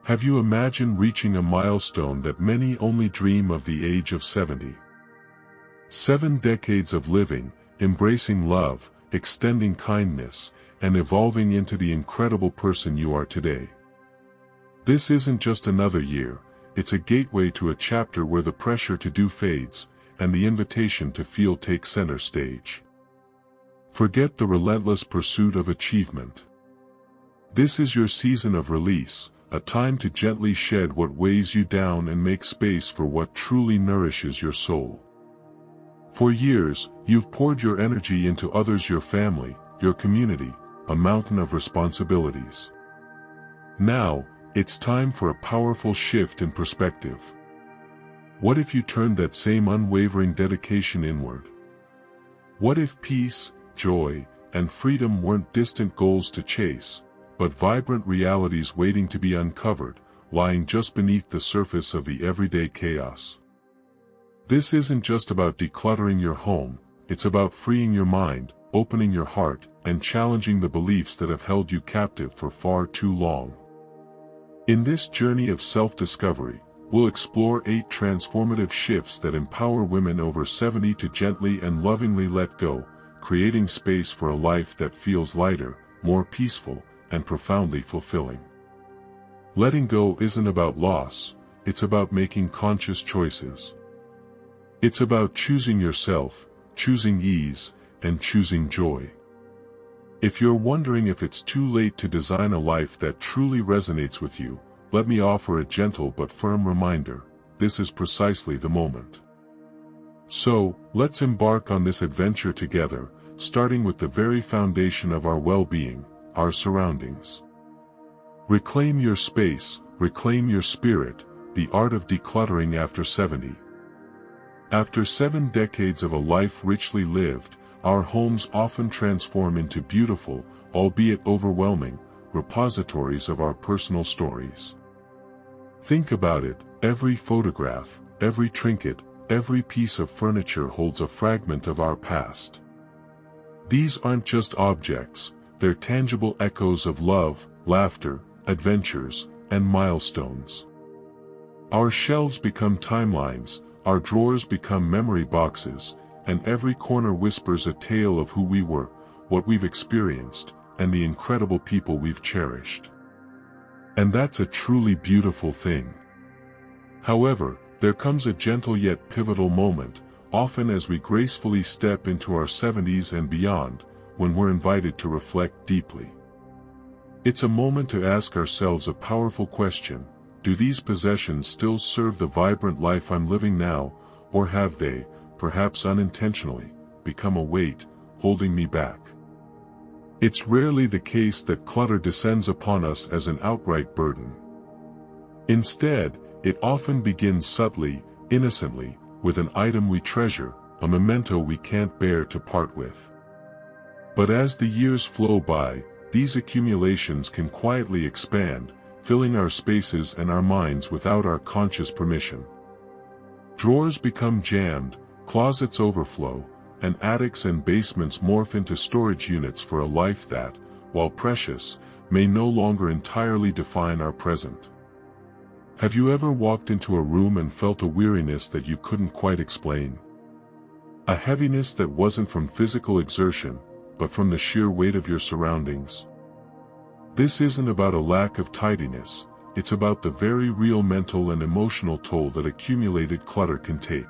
Have you imagined reaching a milestone that many only dream of, the age of 70? 7 decades of living, embracing love, extending kindness, and evolving into the incredible person you are today. This isn't just another year, it's a gateway to a chapter where the pressure to do fades, and the invitation to feel takes center stage. Forget the relentless pursuit of achievement. This is your season of release, a time to gently shed what weighs you down and make space for what truly nourishes your soul. For years, you've poured your energy into others, your family, your community, a mountain of responsibilities. Now, it's time for a powerful shift in perspective. What if you turned that same unwavering dedication inward? What if peace, joy, and freedom weren't distant goals to chase, but vibrant realities waiting to be uncovered, lying just beneath the surface of the everyday chaos? This isn't just about decluttering your home, it's about freeing your mind, opening your heart, and challenging the beliefs that have held you captive for far too long. In this journey of self-discovery, we'll explore 8 transformative shifts that empower women over 70 to gently and lovingly let go, creating space for a life that feels lighter, more peaceful, and profoundly fulfilling. Letting go isn't about loss, it's about making conscious choices. It's about choosing yourself, choosing ease, and choosing joy. If you're wondering if it's too late to design a life that truly resonates with you, let me offer a gentle but firm reminder: this is precisely the moment. So, let's embark on this adventure together, starting with the very foundation of our well-being, our surroundings. Reclaim your space, reclaim your spirit, the art of decluttering after 70. After 7 decades of a life richly lived, our homes often transform into beautiful, albeit overwhelming, repositories of our personal stories. Think about it: every photograph, every trinket, every piece of furniture holds a fragment of our past. These aren't just objects, they're tangible echoes of love, laughter, adventures, and milestones. Our shelves become timelines, our drawers become memory boxes, and every corner whispers a tale of who we were, what we've experienced, and the incredible people we've cherished. And that's a truly beautiful thing. However, there comes a gentle yet pivotal moment, often as we gracefully step into our 70s and beyond, when we're invited to reflect deeply. It's a moment to ask ourselves a powerful question: do these possessions still serve the vibrant life I'm living now, or have they, perhaps unintentionally, become a weight, holding me back? It's rarely the case that clutter descends upon us as an outright burden. Instead, it often begins subtly, innocently, with an item we treasure, a memento we can't bear to part with. But as the years flow by, these accumulations can quietly expand, filling our spaces and our minds without our conscious permission. Drawers become jammed, closets overflow, and attics and basements morph into storage units for a life that, while precious, may no longer entirely define our present. Have you ever walked into a room and felt a weariness that you couldn't quite explain? A heaviness that wasn't from physical exertion, but from the sheer weight of your surroundings? This isn't about a lack of tidiness, it's about the very real mental and emotional toll that accumulated clutter can take.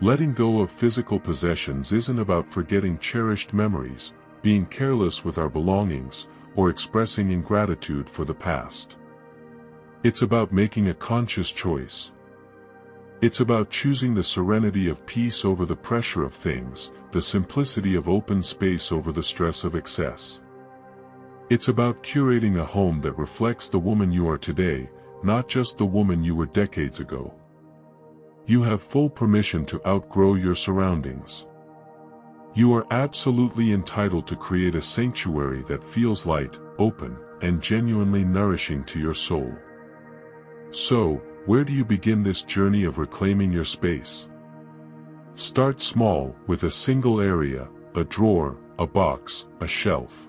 Letting go of physical possessions isn't about forgetting cherished memories, being careless with our belongings, or expressing ingratitude for the past. It's about making a conscious choice. It's about choosing the serenity of peace over the pressure of things, the simplicity of open space over the stress of excess. It's about curating a home that reflects the woman you are today, not just the woman you were decades ago. You have full permission to outgrow your surroundings. You are absolutely entitled to create a sanctuary that feels light, open, and genuinely nourishing to your soul. So, where do you begin this journey of reclaiming your space? Start small, with a single area, a drawer, a box, a shelf.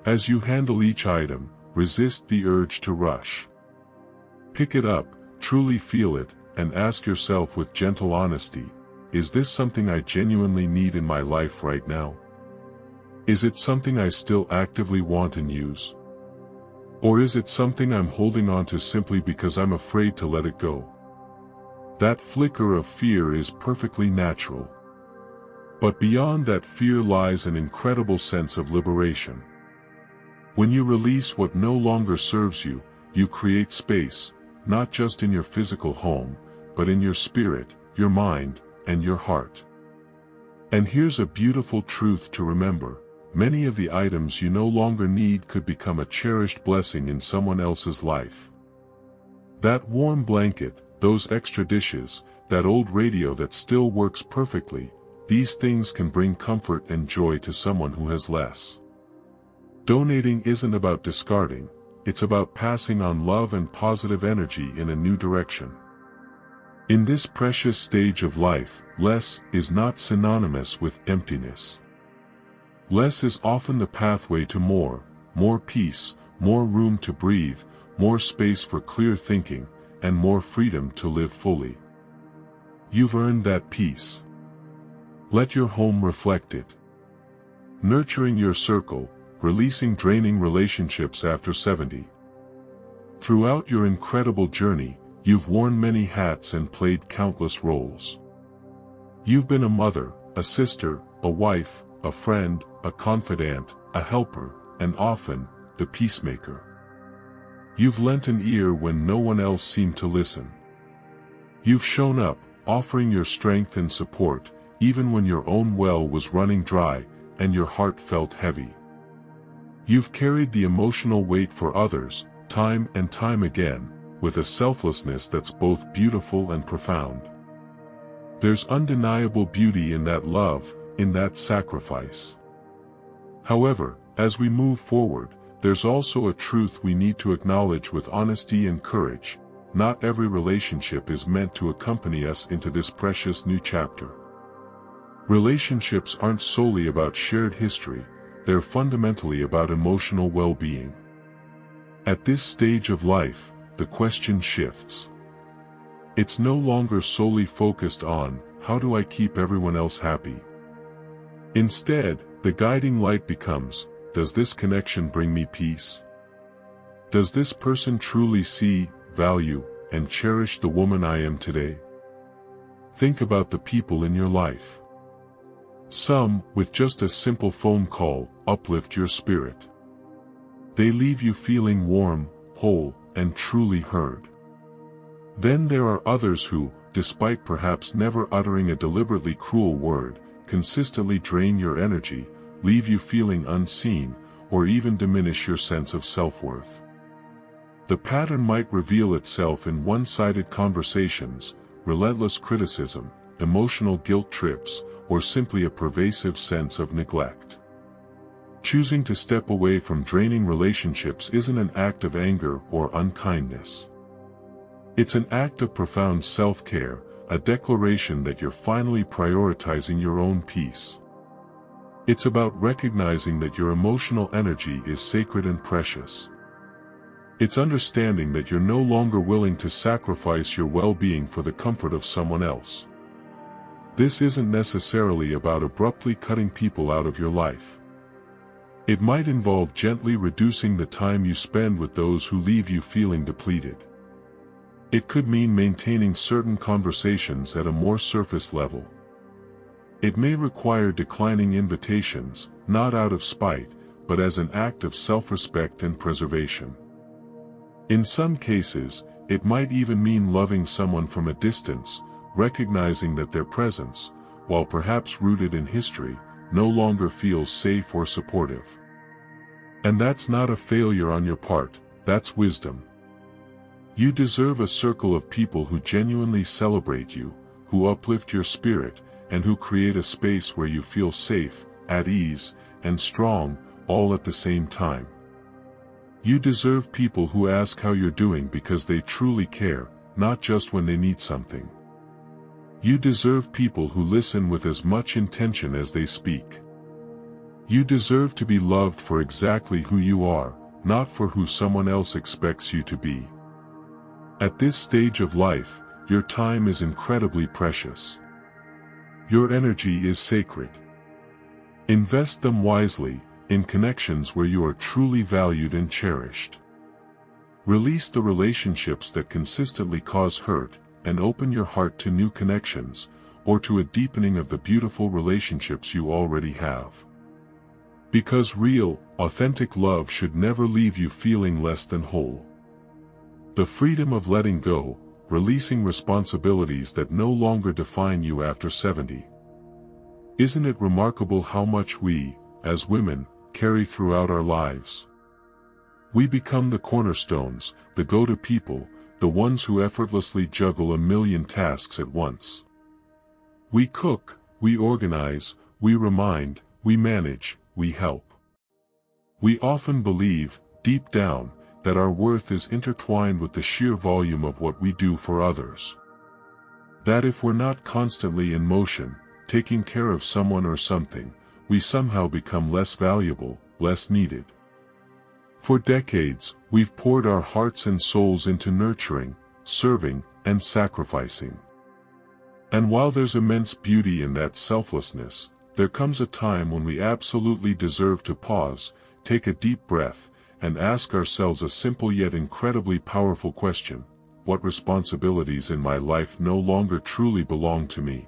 As you handle each item, resist the urge to rush. Pick it up, truly feel it, and ask yourself with gentle honesty, is this something I genuinely need in my life right now? Is it something I still actively want and use? Or is it something I'm holding on to simply because I'm afraid to let it go? That flicker of fear is perfectly natural. But beyond that fear lies an incredible sense of liberation. When you release what no longer serves you, you create space, not just in your physical home, but in your spirit, your mind, and your heart. And here's a beautiful truth to remember. Many of the items you no longer need could become a cherished blessing in someone else's life. That warm blanket, those extra dishes, that old radio that still works perfectly, these things can bring comfort and joy to someone who has less. Donating isn't about discarding, it's about passing on love and positive energy in a new direction. In this precious stage of life, less is not synonymous with emptiness. Less is often the pathway to more peace, more room to breathe, more space for clear thinking, and more freedom to live fully. You've earned that peace. Let your home reflect it. Nurturing your circle, releasing draining relationships after 70. Throughout your incredible journey, you've worn many hats and played countless roles. You've been a mother, a sister, a wife, a friend, a confidant, a helper, and often, the peacemaker. You've lent an ear when no one else seemed to listen. You've shown up, offering your strength and support, even when your own well was running dry, and your heart felt heavy. You've carried the emotional weight for others, time and time again, with a selflessness that's both beautiful and profound. There's undeniable beauty in that love, in that sacrifice. However, as we move forward, there's also a truth we need to acknowledge with honesty and courage. Not every relationship is meant to accompany us into this precious new chapter. Relationships aren't solely about shared history, they're fundamentally about emotional well-being. At this stage of life, the question shifts. It's no longer solely focused on, how do I keep everyone else happy? Instead, the guiding light becomes, does this connection bring me peace? Does this person truly see, value, and cherish the woman I am today? Think about the people in your life. Some, with just a simple phone call, uplift your spirit. They leave you feeling warm, whole, and truly heard. Then there are others who, despite perhaps never uttering a deliberately cruel word, consistently drain your energy, leave you feeling unseen, or even diminish your sense of self-worth. The pattern might reveal itself in one-sided conversations, relentless criticism, emotional guilt trips, or simply a pervasive sense of neglect. Choosing to step away from draining relationships isn't an act of anger or unkindness. It's an act of profound self-care, a declaration that you're finally prioritizing your own peace. It's about recognizing that your emotional energy is sacred and precious. It's understanding that you're no longer willing to sacrifice your well-being for the comfort of someone else. This isn't necessarily about abruptly cutting people out of your life. It might involve gently reducing the time you spend with those who leave you feeling depleted. It could mean maintaining certain conversations at a more surface level. It may require declining invitations, not out of spite, but as an act of self-respect and preservation. In some cases, it might even mean loving someone from a distance, recognizing that their presence, while perhaps rooted in history, no longer feels safe or supportive. And that's not a failure on your part, that's wisdom. You deserve a circle of people who genuinely celebrate you, who uplift your spirit, and who create a space where you feel safe, at ease, and strong, all at the same time. You deserve people who ask how you're doing because they truly care, not just when they need something. You deserve people who listen with as much intention as they speak. You deserve to be loved for exactly who you are, not for who someone else expects you to be. At this stage of life, your time is incredibly precious. Your energy is sacred. Invest them wisely, in connections where you are truly valued and cherished. Release the relationships that consistently cause hurt, and open your heart to new connections, or to a deepening of the beautiful relationships you already have. Because real, authentic love should never leave you feeling less than whole. The freedom of letting go, releasing responsibilities that no longer define you after 70. Isn't it remarkable how much we, as women, carry throughout our lives? We become the cornerstones, the go-to people, the ones who effortlessly juggle a million tasks at once. We cook, we organize, we remind, we manage, we help. We often believe, deep down, that our worth is intertwined with the sheer volume of what we do for others. That if we're not constantly in motion, taking care of someone or something, we somehow become less valuable, less needed. For decades, we've poured our hearts and souls into nurturing, serving, and sacrificing. And while there's immense beauty in that selflessness, there comes a time when we absolutely deserve to pause, take a deep breath, and ask ourselves a simple yet incredibly powerful question: what responsibilities in my life no longer truly belong to me?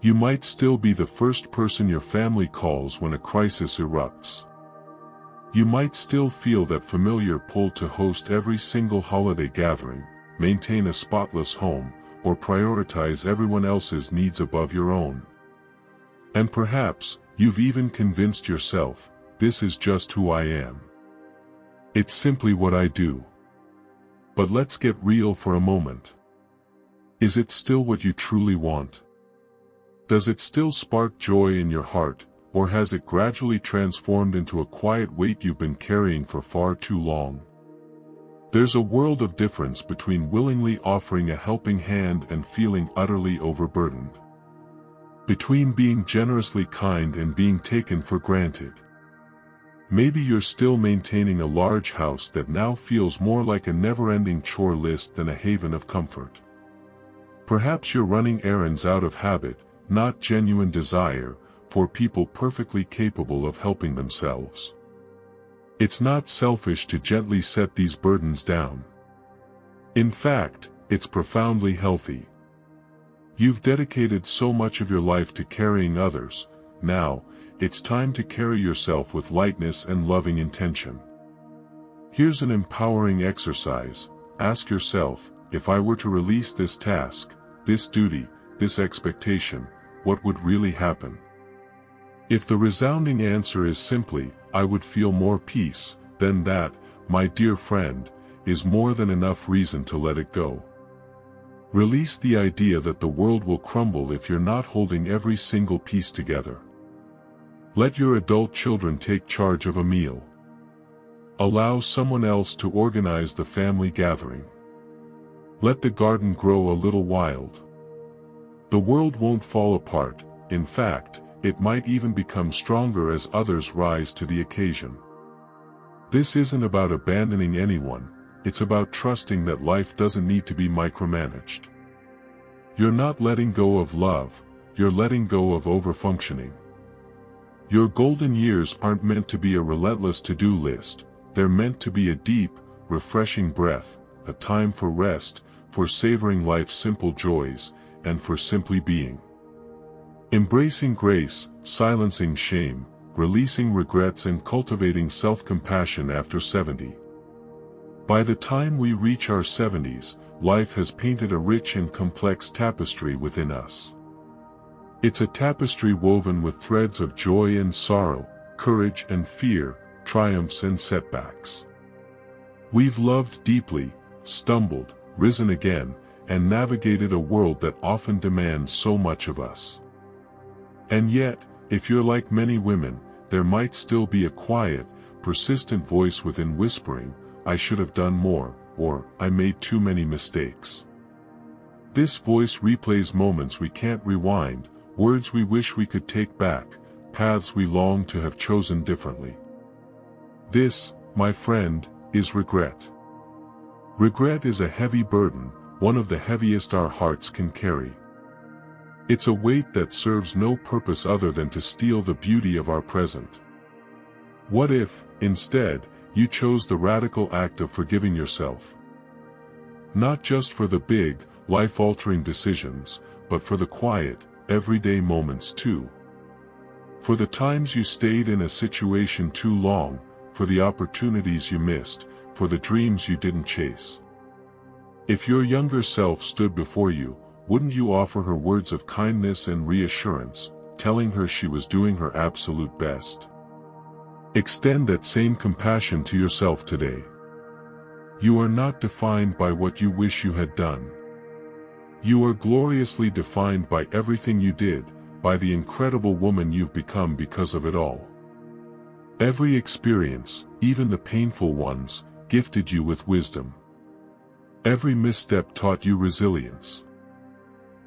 You might still be the first person your family calls when a crisis erupts. You might still feel that familiar pull to host every single holiday gathering, maintain a spotless home, or prioritize everyone else's needs above your own. And perhaps, you've even convinced yourself, this is just who I am. It's simply what I do. But let's get real for a moment. Is it still what you truly want? Does it still spark joy in your heart, or has it gradually transformed into a quiet weight you've been carrying for far too long? There's a world of difference between willingly offering a helping hand and feeling utterly overburdened. Between being generously kind and being taken for granted. Maybe you're still maintaining a large house that now feels more like a never-ending chore list than a haven of comfort. Perhaps you're running errands out of habit, not genuine desire, for people perfectly capable of helping themselves. It's not selfish to gently set these burdens down. In fact, it's profoundly healthy. You've dedicated so much of your life to carrying others. Now, it's time to carry yourself with lightness and loving intention. Here's an empowering exercise. Ask yourself, if I were to release this task, this duty, this expectation, what would really happen? If the resounding answer is simply, I would feel more peace, then that, my dear friend, is more than enough reason to let it go. Release the idea that the world will crumble if you're not holding every single piece together. Let your adult children take charge of a meal. Allow someone else to organize the family gathering. Let the garden grow a little wild. The world won't fall apart. In fact, it might even become stronger as others rise to the occasion. This isn't about abandoning anyone, it's about trusting that life doesn't need to be micromanaged. You're not letting go of love, you're letting go of overfunctioning. Your golden years aren't meant to be a relentless to-do list, they're meant to be a deep, refreshing breath, a time for rest, for savoring life's simple joys, and for simply being. Embracing grace, silencing shame, releasing regrets and cultivating self-compassion after 70. By the time we reach our 70s, life has painted a rich and complex tapestry within us. It's a tapestry woven with threads of joy and sorrow, courage and fear, triumphs and setbacks. We've loved deeply, stumbled, risen again, and navigated a world that often demands so much of us. And yet, if you're like many women, there might still be a quiet, persistent voice within whispering, I should have done more, or I made too many mistakes. This voice replays moments we can't rewind, words we wish we could take back, paths we long to have chosen differently. This, my friend, is regret. Regret is a heavy burden, one of the heaviest our hearts can carry. It's a weight that serves no purpose other than to steal the beauty of our present. What if, instead, you chose the radical act of forgiving yourself? Not just for the big, life-altering decisions, but for the quiet, everyday moments too. For the times you stayed in a situation too long, for the opportunities you missed, for the dreams you didn't chase. If your younger self stood before you, wouldn't you offer her words of kindness and reassurance, telling her she was doing her absolute best? Extend that same compassion to yourself today. You are not defined by what you wish you had done. You are gloriously defined by everything you did, by the incredible woman you've become because of it all. Every experience, even the painful ones, gifted you with wisdom. Every misstep taught you resilience.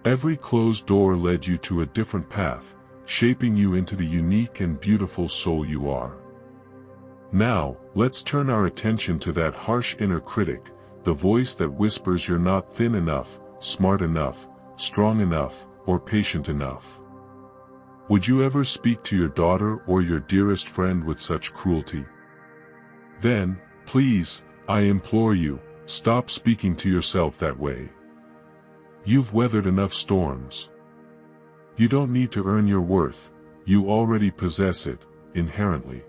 Every closed door led you to a different path, shaping you into the unique and beautiful soul you are. Now, let's turn our attention to that harsh inner critic, the voice that whispers you're not thin enough, smart enough, strong enough, or patient enough. Would you ever speak to your daughter or your dearest friend with such cruelty? Then, please, I implore you, stop speaking to yourself that way. You've weathered enough storms. You don't need to earn your worth, you already possess it, inherently.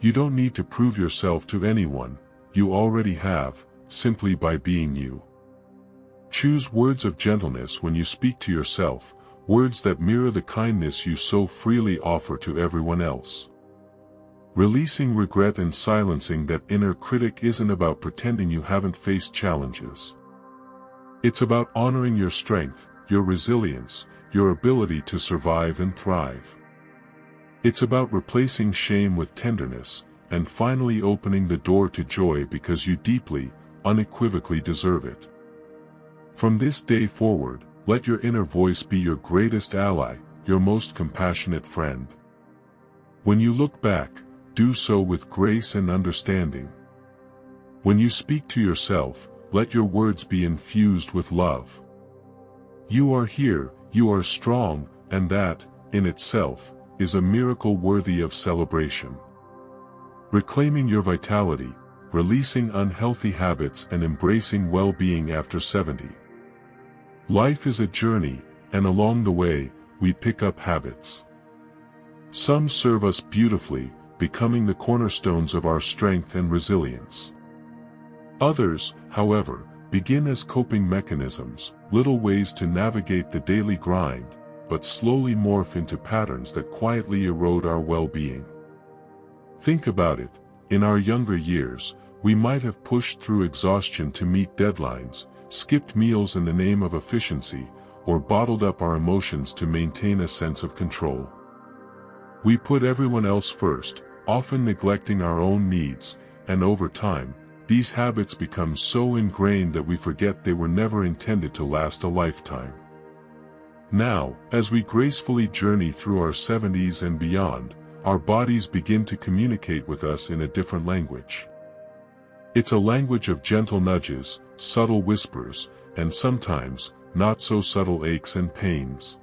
You don't need to prove yourself to anyone, you already have, simply by being you. Choose words of gentleness when you speak to yourself, words that mirror the kindness you so freely offer to everyone else. Releasing regret and silencing that inner critic isn't about pretending you haven't faced challenges. It's about honoring your strength, your resilience, your ability to survive and thrive. It's about replacing shame with tenderness, and finally opening the door to joy because you deeply, unequivocally deserve it. From this day forward, let your inner voice be your greatest ally, your most compassionate friend. When you look back, do so with grace and understanding. When you speak to yourself, let your words be infused with love. You are here, you are strong, and that, in itself, is a miracle worthy of celebration. Reclaiming your vitality, releasing unhealthy habits and embracing well-being after 70. Life is a journey, and along the way, we pick up habits. Some serve us beautifully, becoming the cornerstones of our strength and resilience. Others, however, begin as coping mechanisms, little ways to navigate the daily grind, but slowly morph into patterns that quietly erode our well-being. Think about it, in our younger years, we might have pushed through exhaustion to meet deadlines, skipped meals in the name of efficiency, or bottled up our emotions to maintain a sense of control. We put everyone else first, often neglecting our own needs, and over time, these habits become so ingrained that we forget they were never intended to last a lifetime. Now, as we gracefully journey through our 70s and beyond, our bodies begin to communicate with us in a different language. It's a language of gentle nudges, subtle whispers, and sometimes, not so subtle aches and pains.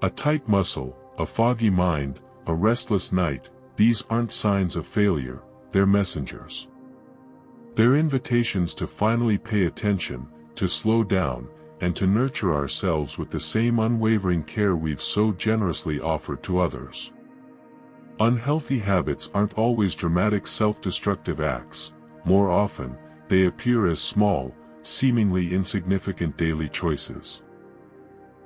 A tight muscle, a foggy mind, a restless night, these aren't signs of failure, they're messengers. They're invitations to finally pay attention, to slow down, and to nurture ourselves with the same unwavering care we've so generously offered to others. Unhealthy habits aren't always dramatic self-destructive acts. More often, they appear as small, seemingly insignificant daily choices.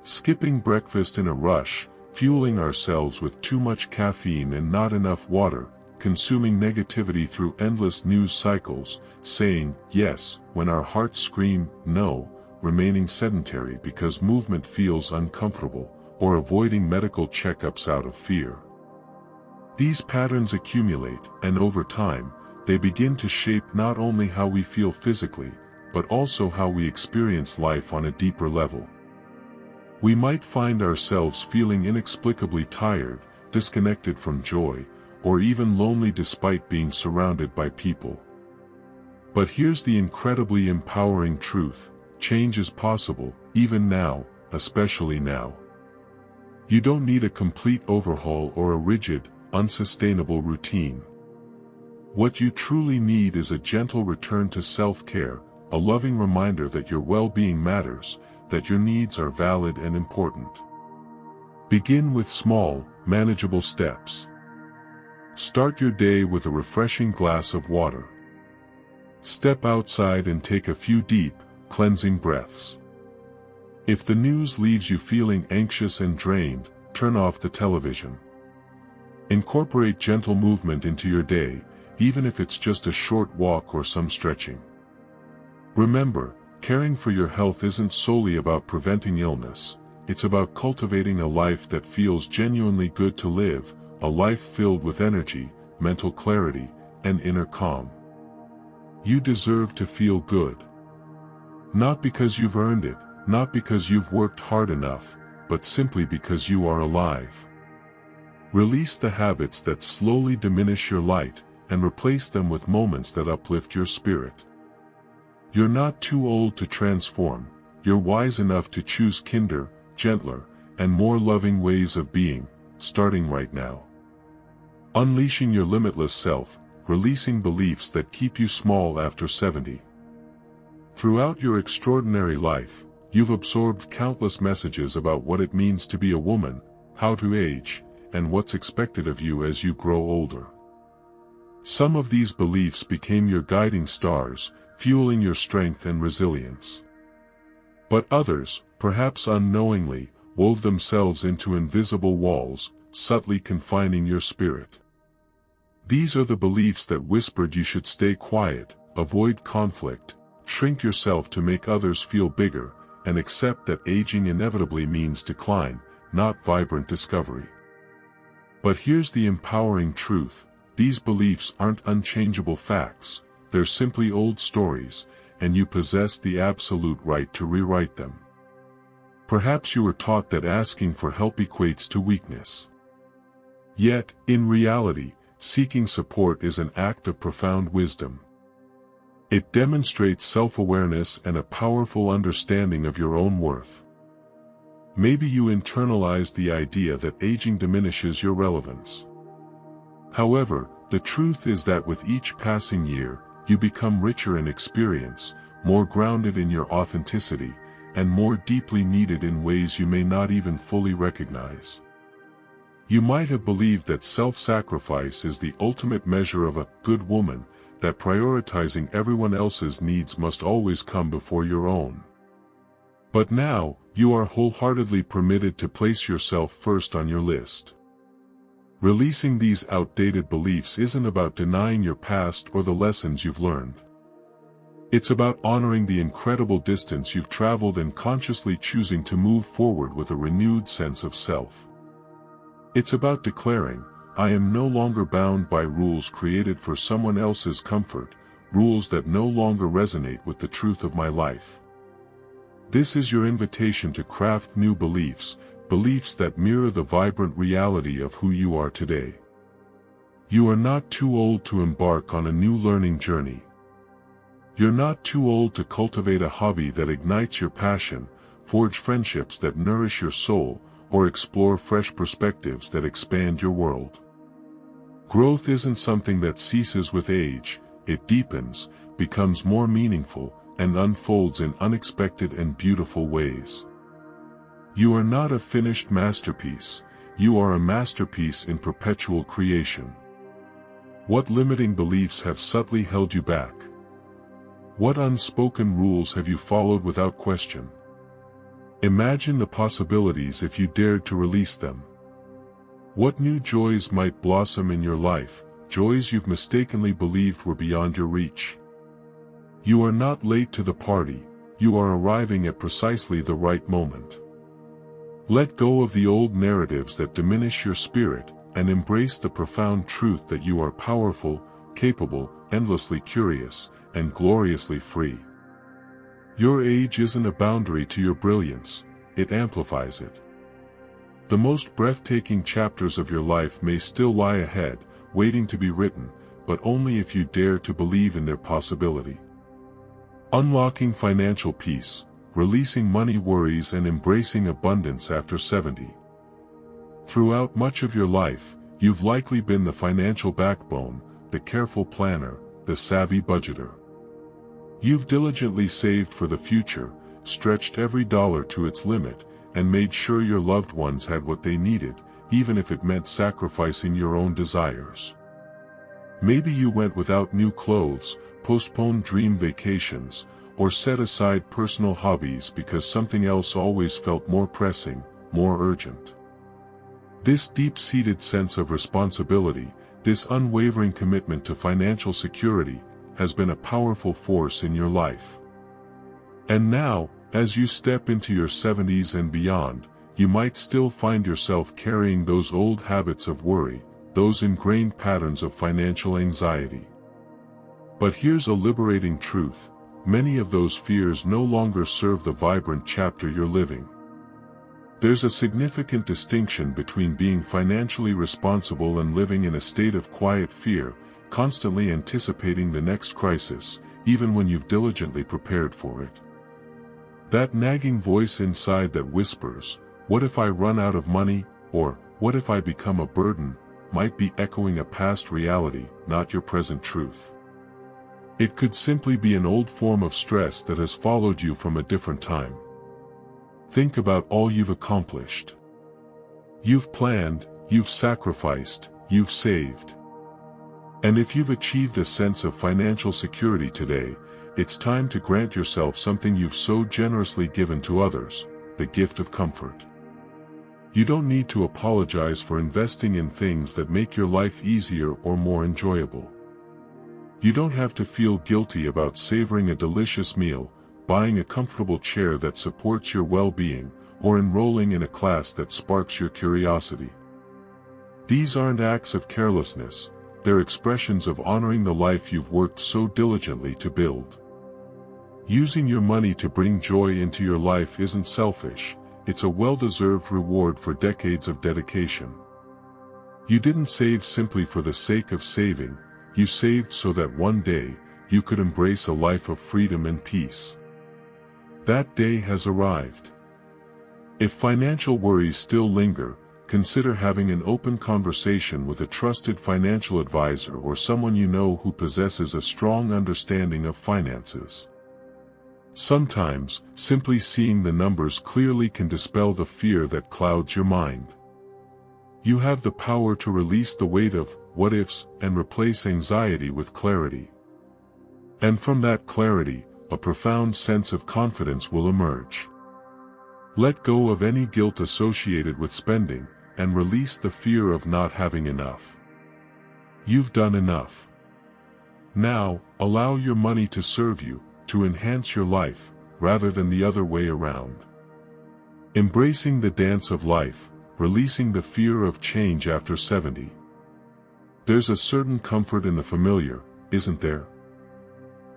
Skipping breakfast in a rush, fueling ourselves with too much caffeine and not enough water, consuming negativity through endless news cycles, saying yes when our hearts scream no, remaining sedentary because movement feels uncomfortable, or avoiding medical checkups out of fear. These patterns accumulate, and over time, they begin to shape not only how we feel physically, but also how we experience life on a deeper level. We might find ourselves feeling inexplicably tired, disconnected from joy, or even lonely despite being surrounded by people. But here's the incredibly empowering truth: change is possible, even now, especially now. You don't need a complete overhaul or a rigid, unsustainable routine. What you truly need is a gentle return to self-care, a loving reminder that your well-being matters, that your needs are valid and important. Begin with small, manageable steps. Start your day with a refreshing glass of water. Step outside and take a few deep, cleansing breaths. If the news leaves you feeling anxious and drained, turn off the television. Incorporate gentle movement into your day, even if it's just a short walk or some stretching. Remember, caring for your health isn't solely about preventing illness, it's about cultivating a life that feels genuinely good to live, a life filled with energy, mental clarity, and inner calm. You deserve to feel good. Not because you've earned it, not because you've worked hard enough, but simply because you are alive. Release the habits that slowly diminish your light, and replace them with moments that uplift your spirit. You're not too old to transform, you're wise enough to choose kinder, gentler, and more loving ways of being, starting right now. Unleashing your limitless self, releasing beliefs that keep you small after 70. Throughout your extraordinary life, you've absorbed countless messages about what it means to be a woman, how to age, and what's expected of you as you grow older. Some of these beliefs became your guiding stars, fueling your strength and resilience. But others, perhaps unknowingly, wove themselves into invisible walls, subtly confining your spirit. These are the beliefs that whispered you should stay quiet, avoid conflict, shrink yourself to make others feel bigger, and accept that aging inevitably means decline, not vibrant discovery. But here's the empowering truth: these beliefs aren't unchangeable facts, they're simply old stories, and you possess the absolute right to rewrite them. Perhaps you were taught that asking for help equates to weakness. Yet, in reality, seeking support is an act of profound wisdom. It demonstrates self-awareness and a powerful understanding of your own worth. Maybe you internalized the idea that aging diminishes your relevance. However, the truth is that with each passing year, you become richer in experience, more grounded in your authenticity, and more deeply needed in ways you may not even fully recognize. You might have believed that self-sacrifice is the ultimate measure of a good woman, that prioritizing everyone else's needs must always come before your own. But now, you are wholeheartedly permitted to place yourself first on your list. Releasing these outdated beliefs isn't about denying your past or the lessons you've learned. It's about honoring the incredible distance you've traveled and consciously choosing to move forward with a renewed sense of self. It's about declaring, I am no longer bound by rules created for someone else's comfort, rules that no longer resonate with the truth of my life. This is your invitation to craft new beliefs, beliefs that mirror the vibrant reality of who you are today. You are not too old to embark on a new learning journey. You're not too old to cultivate a hobby that ignites your passion, forge friendships that nourish your soul, or explore fresh perspectives that expand your world. Growth isn't something that ceases with age, it deepens, becomes more meaningful, and unfolds in unexpected and beautiful ways. You are not a finished masterpiece, you are a masterpiece in perpetual creation. What limiting beliefs have subtly held you back? What unspoken rules have you followed without question? Imagine the possibilities if you dared to release them. What new joys might blossom in your life, joys you've mistakenly believed were beyond your reach? You are not late to the party, you are arriving at precisely the right moment. Let go of the old narratives that diminish your spirit, and embrace the profound truth that you are powerful, capable, endlessly curious, and gloriously free. Your age isn't a boundary to your brilliance, it amplifies it. The most breathtaking chapters of your life may still lie ahead, waiting to be written, but only if you dare to believe in their possibility. Unlocking financial peace, releasing money worries and embracing abundance after 70. Throughout much of your life, you've likely been the financial backbone, the careful planner, the savvy budgeter. You've diligently saved for the future, stretched every dollar to its limit, and made sure your loved ones had what they needed, even if it meant sacrificing your own desires. Maybe you went without new clothes, postponed dream vacations, or set aside personal hobbies because something else always felt more pressing, more urgent. This deep-seated sense of responsibility, this unwavering commitment to financial security, has been a powerful force in your life. And now, as you step into your 70s and beyond, you might still find yourself carrying those old habits of worry, those ingrained patterns of financial anxiety. But here's a liberating truth: many of those fears no longer serve the vibrant chapter you're living. There's a significant distinction between being financially responsible and living in a state of quiet fear, constantly anticipating the next crisis, even when you've diligently prepared for it. That nagging voice inside that whispers, "What if I run out of money?" or "What if I become a burden?" might be echoing a past reality, not your present truth. It could simply be an old form of stress that has followed you from a different time. Think about all you've accomplished. You've planned, you've sacrificed, you've saved. And if you've achieved a sense of financial security today, it's time to grant yourself something you've so generously given to others: the gift of comfort. You don't need to apologize for investing in things that make your life easier or more enjoyable. You don't have to feel guilty about savoring a delicious meal, buying a comfortable chair that supports your well-being, or enrolling in a class that sparks your curiosity. These aren't acts of carelessness, they're expressions of honoring the life you've worked so diligently to build. Using your money to bring joy into your life isn't selfish, it's a well-deserved reward for decades of dedication. You didn't save simply for the sake of saving, you saved so that one day, you could embrace a life of freedom and peace. That day has arrived. If financial worries still linger, consider having an open conversation with a trusted financial advisor or someone you know who possesses a strong understanding of finances. Sometimes, simply seeing the numbers clearly can dispel the fear that clouds your mind. You have the power to release the weight of what-ifs and replace anxiety with clarity. And from that clarity, a profound sense of confidence will emerge. Let go of any guilt associated with spending, and release the fear of not having enough. You've done enough. Now, allow your money to serve you, to enhance your life, rather than the other way around. Embracing the dance of life, releasing the fear of change after 70. There's a certain comfort in the familiar, isn't there?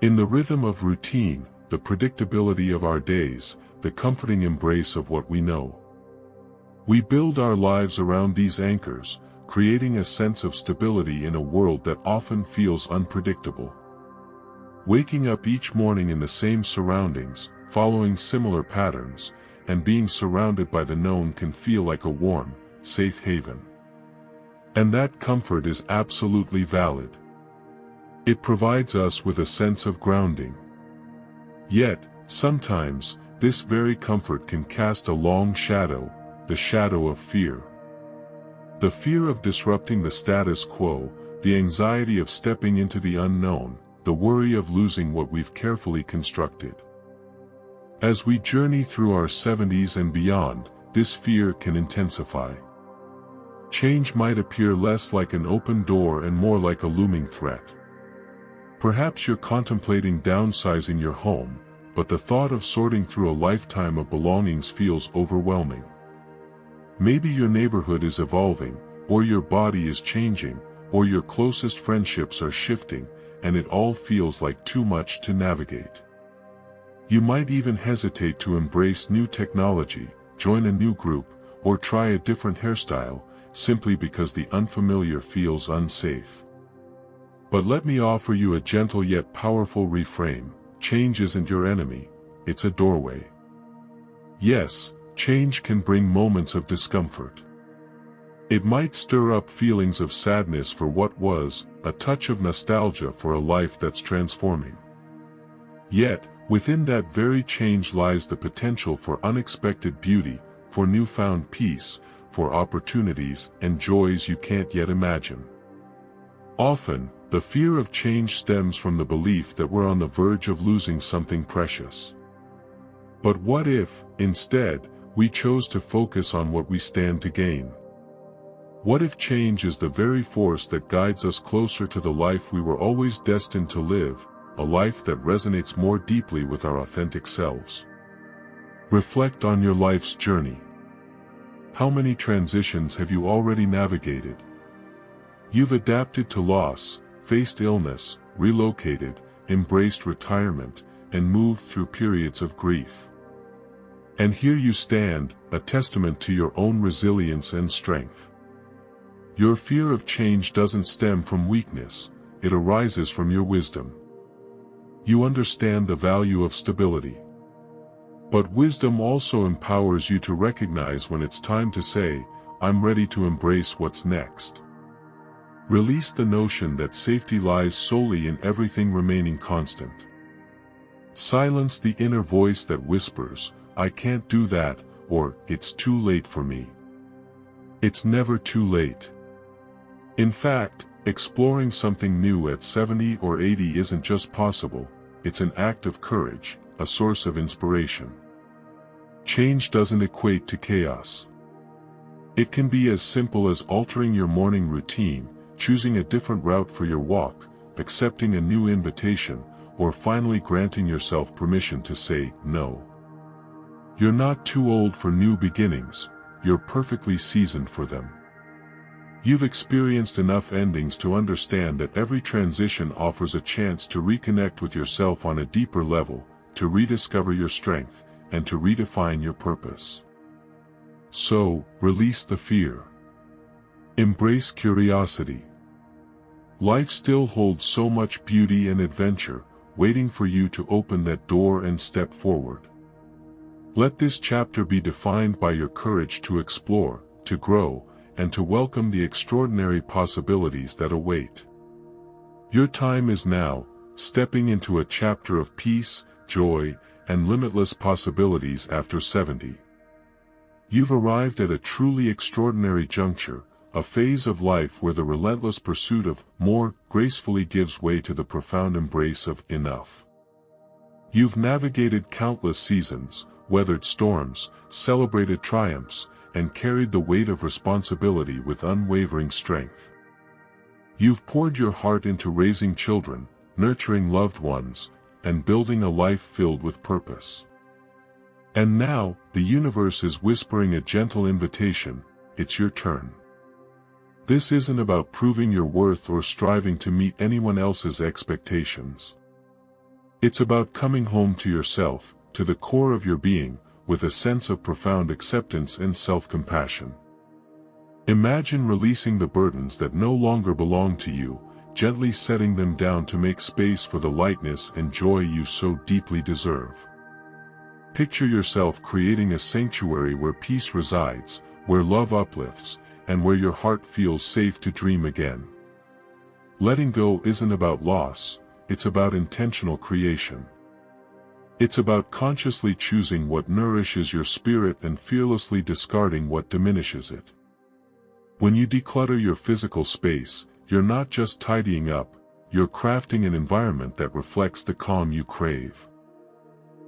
In the rhythm of routine, the predictability of our days, the comforting embrace of what we know. We build our lives around these anchors, creating a sense of stability in a world that often feels unpredictable. Waking up each morning in the same surroundings, following similar patterns, and being surrounded by the known can feel like a warm, safe haven. And that comfort is absolutely valid. It provides us with a sense of grounding. Yet, sometimes, this very comfort can cast a long shadow, the shadow of fear. The fear of disrupting the status quo, the anxiety of stepping into the unknown, the worry of losing what we've carefully constructed. As we journey through our 70s and beyond, this fear can intensify. Change might appear less like an open door and more like a looming threat. Perhaps you're contemplating downsizing your home, but the thought of sorting through a lifetime of belongings feels overwhelming. Maybe your neighborhood is evolving, or your body is changing, or your closest friendships are shifting, and it all feels like too much to navigate. You might even hesitate to embrace new technology, join a new group, or try a different hairstyle, simply because the unfamiliar feels unsafe. But let me offer you a gentle yet powerful reframe. Change isn't your enemy, it's a doorway. Yes, change can bring moments of discomfort. It might stir up feelings of sadness for what was, a touch of nostalgia for a life that's transforming. Yet, within that very change lies the potential for unexpected beauty, for newfound peace, for opportunities and joys you can't yet imagine. Often, the fear of change stems from the belief that we're on the verge of losing something precious. But what if, instead, we chose to focus on what we stand to gain? What if change is the very force that guides us closer to the life we were always destined to live, a life that resonates more deeply with our authentic selves? Reflect on your life's journey. How many transitions have you already navigated? You've adapted to loss, faced illness, relocated, embraced retirement, and moved through periods of grief. And here you stand, a testament to your own resilience and strength. Your fear of change doesn't stem from weakness, it arises from your wisdom. You understand the value of stability. But wisdom also empowers you to recognize when it's time to say, I'm ready to embrace what's next. Release the notion that safety lies solely in everything remaining constant. Silence the inner voice that whispers, I can't do that, or, it's too late for me. It's never too late. In fact, exploring something new at 70 or 80 isn't just possible, it's an act of courage, a source of inspiration. Change doesn't equate to chaos. It can be as simple as altering your morning routine, choosing a different route for your walk, accepting a new invitation, or finally granting yourself permission to say no. You're not too old for new beginnings, you're perfectly seasoned for them. You've experienced enough endings to understand that every transition offers a chance to reconnect with yourself on a deeper level, to rediscover your strength, and to redefine your purpose. So, release the fear. Embrace curiosity. Life still holds so much beauty and adventure, waiting for you to open that door and step forward. Let this chapter be defined by your courage to explore, to grow, and to welcome the extraordinary possibilities that await. Your time is now, stepping into a chapter of peace, joy, and limitless possibilities after 70. You've arrived at a truly extraordinary juncture, a phase of life where the relentless pursuit of more gracefully gives way to the profound embrace of enough. You've navigated countless seasons, weathered storms, celebrated triumphs, and carried the weight of responsibility with unwavering strength. You've poured your heart into raising children, nurturing loved ones, and building a life filled with purpose. And now, the universe is whispering a gentle invitation, it's your turn. This isn't about proving your worth or striving to meet anyone else's expectations. It's about coming home to yourself, to the core of your being, with a sense of profound acceptance and self-compassion. Imagine releasing the burdens that no longer belong to you, gently setting them down to make space for the lightness and joy you so deeply deserve. Picture yourself creating a sanctuary where peace resides, where love uplifts, and where your heart feels safe to dream again. Letting go isn't about loss, it's about intentional creation. It's about consciously choosing what nourishes your spirit and fearlessly discarding what diminishes it. When you declutter your physical space, you're not just tidying up, you're crafting an environment that reflects the calm you crave.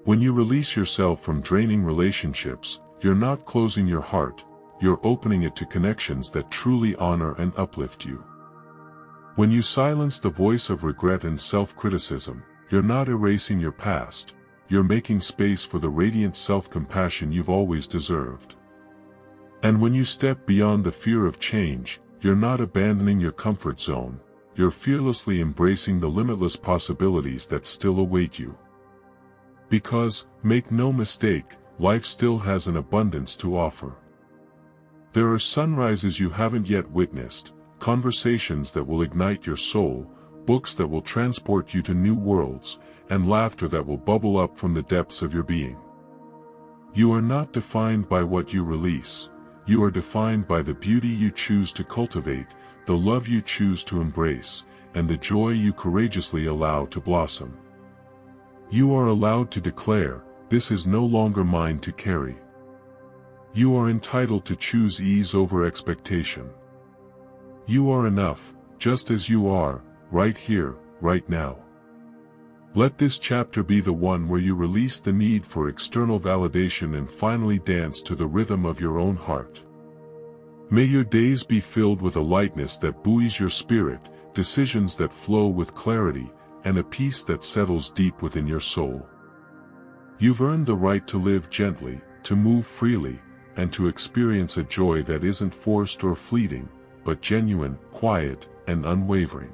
When you release yourself from draining relationships, you're not closing your heart, you're opening it to connections that truly honor and uplift you. When you silence the voice of regret and self-criticism, you're not erasing your past, you're making space for the radiant self-compassion you've always deserved. And when you step beyond the fear of change, you're not abandoning your comfort zone, you're fearlessly embracing the limitless possibilities that still await you. Because, make no mistake, life still has an abundance to offer. There are sunrises you haven't yet witnessed, conversations that will ignite your soul, books that will transport you to new worlds, and laughter that will bubble up from the depths of your being. You are not defined by what you release. You are defined by the beauty you choose to cultivate, the love you choose to embrace, and the joy you courageously allow to blossom. You are allowed to declare, "This is no longer mine to carry." You are entitled to choose ease over expectation. You are enough, just as you are, right here, right now. Let this chapter be the one where you release the need for external validation and finally dance to the rhythm of your own heart. May your days be filled with a lightness that buoys your spirit, decisions that flow with clarity, and a peace that settles deep within your soul. You've earned the right to live gently, to move freely, and to experience a joy that isn't forced or fleeting, but genuine, quiet, and unwavering.